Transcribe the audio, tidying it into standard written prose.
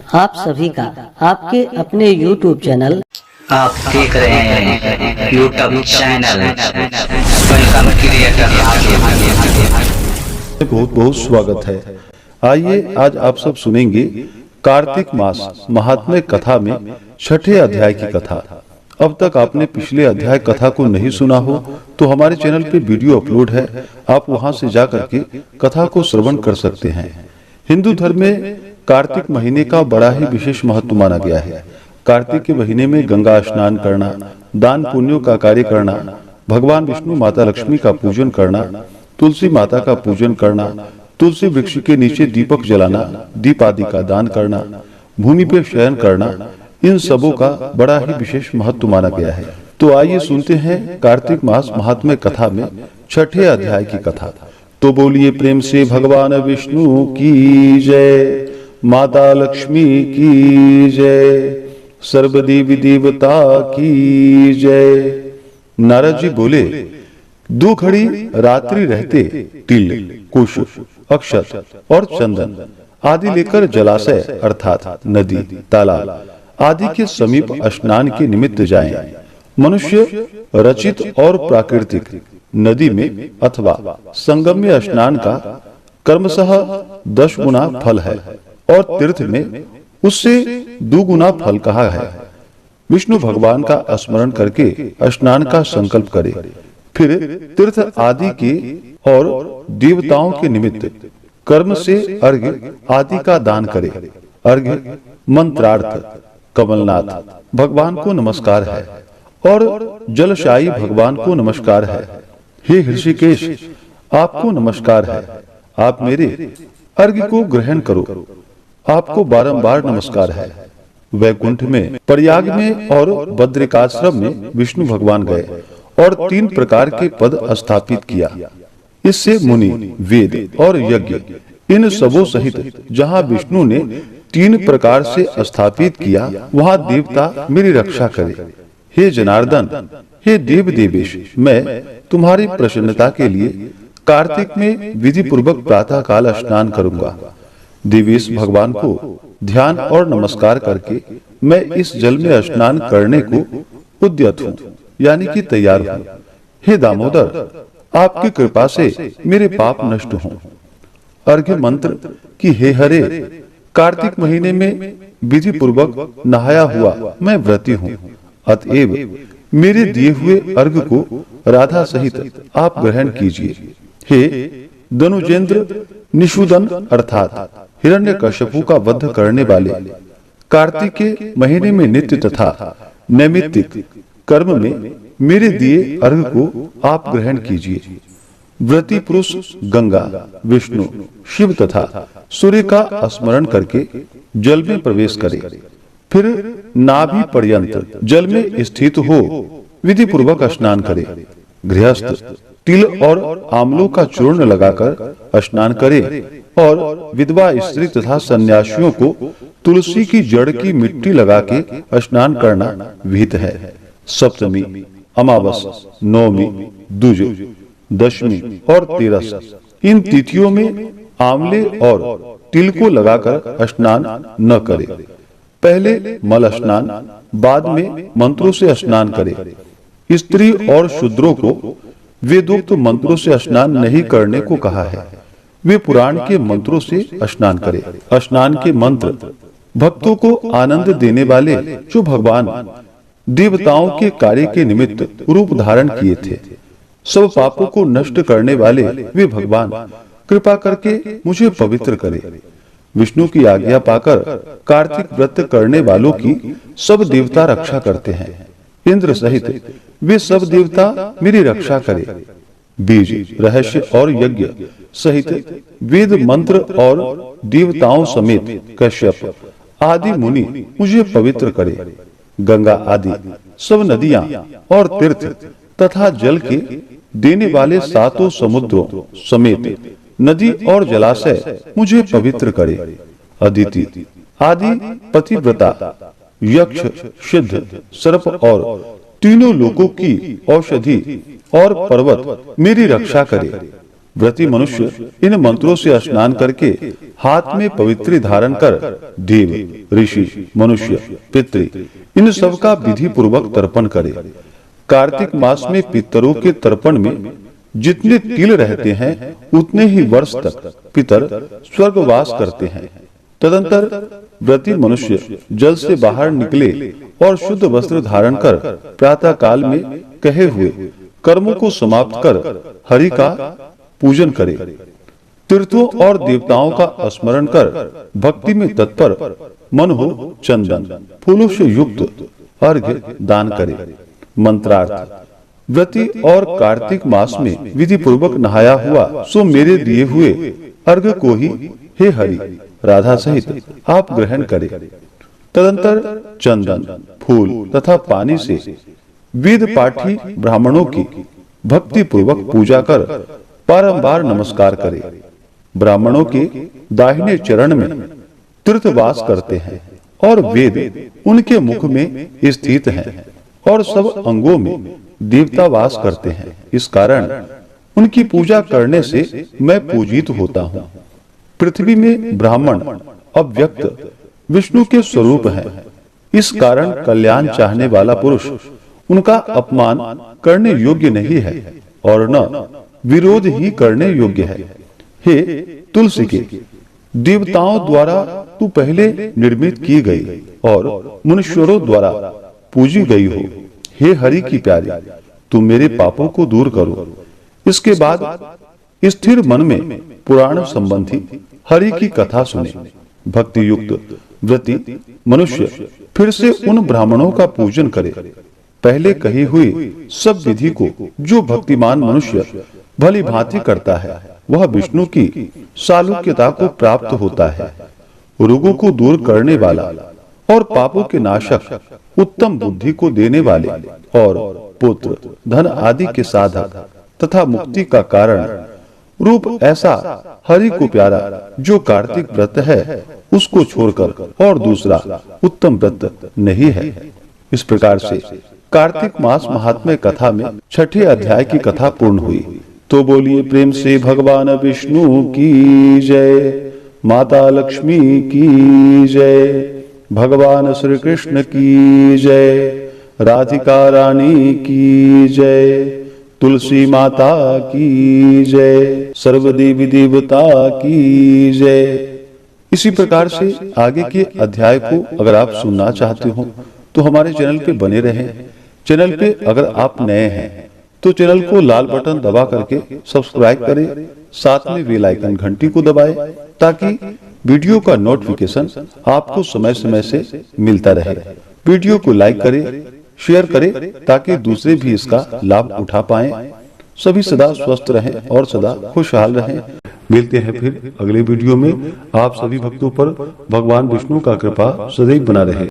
आप सभी का आपके अपने YouTube चैनल आप देख रहे हैं यूट्यूब चैनल वेलकम क्रिएटर। बहुत बहुत स्वागत है। आइए आज आप सब सुनेंगे कार्तिक मास महात्म्य कथा में छठे अध्याय की कथा। अब तक आपने पिछले अध्याय कथा को नहीं सुना हो तो हमारे चैनल पे वीडियो अपलोड है, आप वहां से जा करके कथा को श्रवण कर सकते हैं। हिंदू धर्म में कार्तिक महीने का बड़ा ही विशेष महत्व माना गया है। कार्तिक के महीने में गंगा स्नान करना, दान पुण्यों का कार्य करना, भगवान विष्णु माता लक्ष्मी का पूजन करना, तुलसी माता का पूजन करना, तुलसी वृक्ष के नीचे दीपक जलाना, दीप आदि का दान करना, भूमि पे शयन करना, इन सबों का बड़ा ही विशेष महत्व माना गया है। तो आइए सुनते हैं कार्तिक मास महात्म्य कथा में छठे अध्याय की कथा। तो बोलिए प्रेम से भगवान विष्णु की जय, माता लक्ष्मी की जय, सर्व देवी देवता की जय। नारद जी बोले, 2 घड़ी रात्रि रहते तिल, कुश, अक्षत और चंदन आदि लेकर जलाशय अर्थात नदी, तालाब आदि के समीप स्नान के निमित्त जाएं। मनुष्य रचित और प्राकृतिक नदी में अथवा संगम में स्नान का कर्मशः 10 गुना फल है और तीर्थ में उससे 2 गुना फल कहा है। विष्णु भगवान का स्मरण करके स्नान का संकल्प करे, फिर तीर्थ आदि के और देवताओं के निमित्त कर्म से अर्घ्य आदि का दान करे। अर्घ्य मंत्रार्थ कमलनाथ भगवान को नमस्कार है और जलशायी भगवान को नमस्कार है। हे ऋषिकेश, आपको नमस्कार है, आप मेरे अर्घ्य को ग्रहण करो। आपको बारंबार नमस्कार है। वैकुंठ में, प्रयाग में और बद्रिकाश्रम में विष्णु भगवान गए और 3 प्रकार के पद स्थापित किया। इससे मुनि, वेद और यज्ञ इन सबों सहित जहाँ विष्णु ने 3 प्रकार से स्थापित किया, वहाँ देवता मेरी रक्षा करे। हे जनार्दन, हे देव देवेश, मैं तुम्हारी प्रसन्नता के लिए कार्तिक में विधि पूर्वक प्रातः काल स्नान करूंगा। देवेश भगवान को ध्यान और नमस्कार करके मैं इस जल में स्नान करने को उद्यत हूँ, यानी कि तैयार हूँ। हे दामोदर, आपकी कृपा से मेरे पाप नष्ट हों। अर्घ्य मंत्र कि हे हरे, कार्तिक महीने में विधि पूर्वक नहाया हुआ मैं व्रती हूँ, अतएव मेरे दिए हुए अर्घ्य को राधा सहित आप ग्रहण कीजिए। हे धनुजेंद्र निषूदन अर्थात हिरण्यकश्यपु का वध करने वाले, कार्तिक के महीने में नित्य तथा नैमित्तिक कर्म में मेरे दिए अर्घ्य को आप ग्रहण कीजिए। व्रती पुरुष गंगा, विष्णु, शिव तथा सूर्य का स्मरण करके जल में प्रवेश करे, फिर नाभि पर्यंत जल में स्थित हो विधि पूर्वक स्नान करे। गृहस्थ तिल और आंवलों का चूर्ण लगाकर स्नान करे और विधवा स्त्री तथा सन्यासियों को तुलसी की जड़ की मिट्टी लगा के स्नान करना विहित है। सप्तमी, अमावस, नवमी, दूज, दशमी और तेरस इन तिथियों में आंवले और तिल को लगाकर स्नान न करे। पहले मल स्नान, बाद में मंत्रों से स्नान करे। स्त्री और शूद्रों को वेदोक्त मंत्रों से स्नान नहीं करने को कहा है। वे पुराण के मंत्रों से स्नान करे। स्नान के मंत्र भक्तों को आनंद देने वाले, जो भगवान देवताओं के कार्य के निमित्त रूप धारण किए थे। सब पापों को नष्ट करने वाले वे भगवान कृपा करके मुझे पवित्र करे। विष्णु की आज्ञा पाकर कार्तिक व्रत करने वालों की सब देवता रक्षा करते हैं। इंद्र सहित वे सब देवता मेरी रक्षा करे। बीज, रहस्य और यज्ञ सहित वेद मंत्र और देवताओं समेत कश्यप आदि मुनि मुझे पवित्र करे। गंगा आदि सब नदियां और तीर्थ तथा जल के देने वाले 7 समुद्रों समेत नदी और जलाशय मुझे पवित्र करे। अदिति आदि पतिव्रता, यक्ष, सिद्ध, सर्प और तीनों लोकों की औषधि और पर्वत मेरी रक्षा करे। व्रती मनुष्य इन मंत्रों से स्नान करके हाथ में पवित्री धारण कर देव, ऋषि, मनुष्य, पितृ इन सब का विधि पूर्वक तर्पण करे। कार्तिक मास में पितरों के तर्पण में जितने तिल रहते हैं उतने ही वर्ष तक पितर स्वर्गवास करते हैं। तदंतर व्रती मनुष्य जल से बाहर निकले और शुद्ध वस्त्र धारण कर प्रातः काल में कहे हुए कर्मों को समाप्त कर हरि का पूजन करे। तीर्थों और देवताओं का स्मरण कर भक्ति में तत्पर मन हो चंदन फूलों से युक्त अर्घ्य दान करे। मंत्रार्थ। व्रती और कार्तिक मास में विधि पूर्वक नहाया हुआ सो मेरे दिए हुए अर्घ्य को ही हे हरि राधा सहित आप ग्रहण करें। तदंतर चंदन, फूल तथा पानी से वेद पाठी ब्राह्मणों की भक्ति पूर्वक पूजा कर बारंबार नमस्कार करें। ब्राह्मणों के दाहिने चरण में तीर्थवास करते हैं और वेद उनके मुख में स्थित हैं और सब अंगों में देवता वास करते हैं। इस कारण उनकी पूजा करने से मैं पूजित होता हूँ। पृथ्वी में ब्राह्मण अव्यक्त विष्णु के स्वरूप हैं। इस कारण कल्याण चाहने वाला पुरुष उनका अपमान करने योग्य नहीं है और न विरोध ही करने योग्य है। हे तुलसी के देवताओं द्वारा तू पहले निर्मित की गई और मनुष्यों द्वारा पूजी गई हो। हे हरि की प्यारी, तू मेरे पापों को दूर करो। इसके बाद स्थिर मन में पुराण संबंधी हरि की कथा सुने। भक्ति युक्त व्रती मनुष्य फिर से उन ब्राह्मणों का पूजन करे। पहले कही हुई सब विधि को जो भक्तिमान मनुष्य भली भांति करता है वह विष्णु की सालुक्यता को प्राप्त होता है। रोगों को दूर करने वाला और पापों के नाशक, उत्तम बुद्धि को देने वाले और पुत्र धन आदि के साधक तथा मुक्ति का कारण रूप ऐसा हरि को प्यारा जो कार्तिक व्रत है उसको छोड़कर और दूसरा उत्तम व्रत नहीं है। इस प्रकार से कार्तिक मास महात्म्य कथा में छठे अध्याय की कथा पूर्ण हुई। तो बोलिए प्रेम से भगवान विष्णु की जय, माता लक्ष्मी की जय, भगवान श्री कृष्ण की जय, राधिका रानी की जय, तुलसी माता की जय, सर्व देवी देवता की जय। इसी प्रकार से आगे के अध्याय को अगर आप सुनना चाहते हो तो हमारे चैनल पे बने रहें। चैनल पे अगर आप नए हैं तो चैनल को लाल बटन दबा करके सब्सक्राइब करें, साथ में बेल आइकन घंटी को दबाएं ताकि वीडियो का नोटिफिकेशन आपको समय समय से मिलता रहे। वीडियो को लाइक करें, शेयर करें ताकि दूसरे भी इसका लाभ उठा पाएं। सभी सदा स्वस्थ रहें और सदा खुशहाल रहें। मिलते हैं फिर अगले वीडियो में। आप सभी भक्तों पर भगवान विष्णु का कृपा सदैव बना रहे।